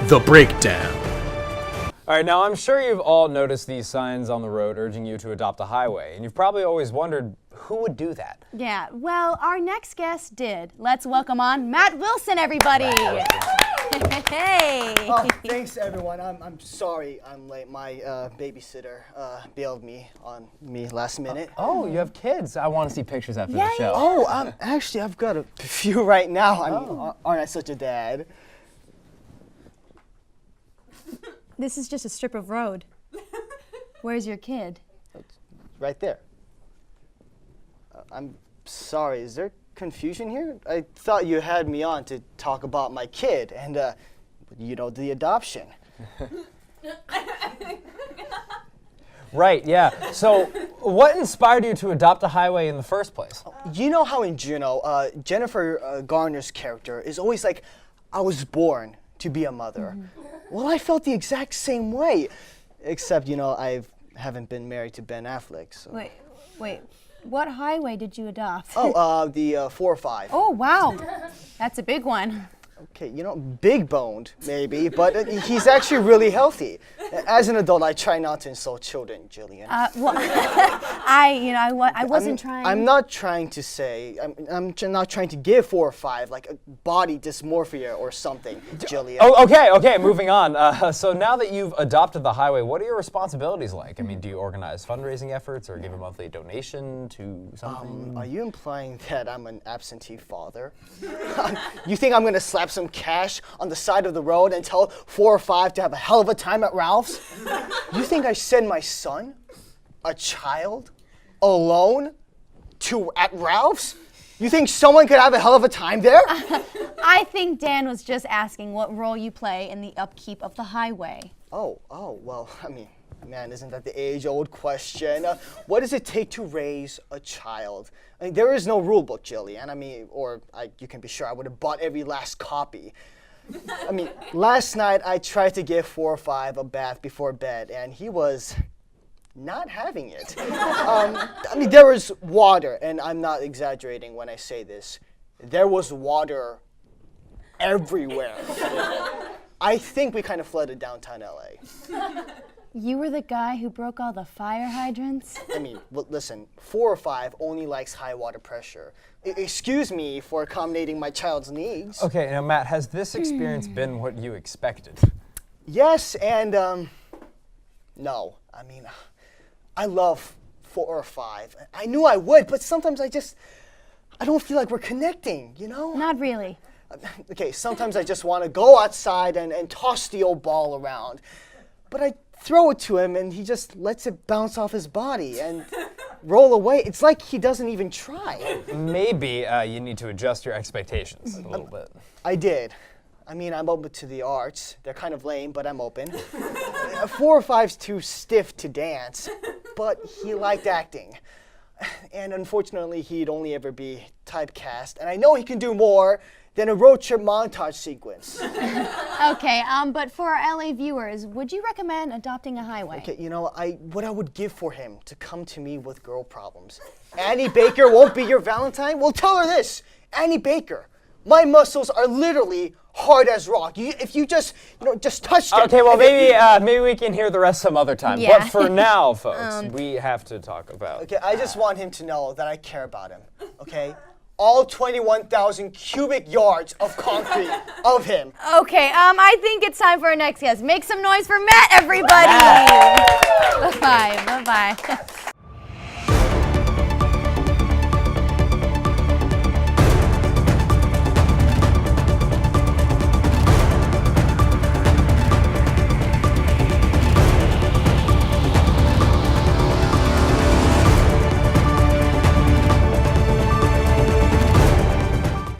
The Breakdown. All right, now I'm sure you've all noticed these signs on the road urging you to adopt a highway, and you've probably always wondered who would do that. Yeah, well, our next guest did. Let's welcome on Matt Wilson, everybody. Hey. Oh, thanks everyone. I'm sorry I'm late. My babysitter bailed on me last minute. Oh, you have kids. I want to see pictures after Yeah, the show. Oh, actually I've got a few right now. I mean, aren't I such a dad? This is just a strip of road. Where's your kid? Right there. I'm sorry, is there confusion here? I thought you had me on to talk about my kid and, the adoption. Right, yeah. So, what inspired you to adopt a highway in the first place? You know how in Juno, Jennifer Garner's character is always like, I was born to be a mother. Well, I felt the exact same way, except, I haven't been married to Ben Affleck, so. Wait. What highway did you adopt? Oh, the 405. Oh, wow. That's a big one. Okay, big boned, maybe, but he's actually really healthy. As an adult, I try not to insult children, Jillian. Well, I wasn't trying. I'm not trying to say, I'm not trying to give 4 or 5, like a body dysmorphia or something, Jillian. Oh, okay, moving on. So now that you've adopted the highway, what are your responsibilities like? I mean, do you organize fundraising efforts or give a monthly donation to something? Are you implying that I'm an absentee father? You think I'm going to slap some cash on the side of the road and tell 4 or 5 to have a hell of a time at Ralph's? You think I send my son, a child, alone at Ralph's? You think someone could have a hell of a time there? I think Dan was just asking what role you play in the upkeep of the highway. Oh, well, I mean, man, isn't that the age-old question? What does it take to raise a child? I mean, there is no rule book, Jillian. I mean, you can be sure I would have bought every last copy. I mean, last night I tried to give 4 or 5 a bath before bed, and he was not having it. I mean, there was water, and I'm not exaggerating when I say this. There was water everywhere. I think we kind of flooded downtown LA. You were the guy who broke all the fire hydrants? I mean, listen, 4 or 5 only likes high water pressure. Excuse me for accommodating my child's needs. Okay, now Matt, has this experience been what you expected? Yes, and no. I mean, I love 4 or 5. I knew I would, but sometimes I don't feel like we're connecting, Not really. Okay, sometimes I just want to go outside and toss the old ball around. But I throw it to him and he just lets it bounce off his body and roll away. It's like he doesn't even try. Maybe you need to adjust your expectations a little bit. I did. I mean, I'm open to the arts. They're kind of lame, but I'm open. 4 or 5's too stiff to dance, but he liked acting. And unfortunately, he'd only ever be typecast. And I know he can do more than a road trip montage sequence. Okay, but for our LA viewers, would you recommend adopting a highway? Okay, what I would give for him to come to me with girl problems. Annie Baker won't be your Valentine? Well, tell her this. Annie Baker, my muscles are literally hard as rock. If you just touch them. Okay, well, maybe we can hear the rest some other time. Yeah. But for now, folks, we have to talk about. Okay, I just want him to know that I care about him, okay? All 21,000 cubic yards of concrete of him. Okay, I think it's time for our next guest. Make some noise for Matt, everybody! Bye-bye.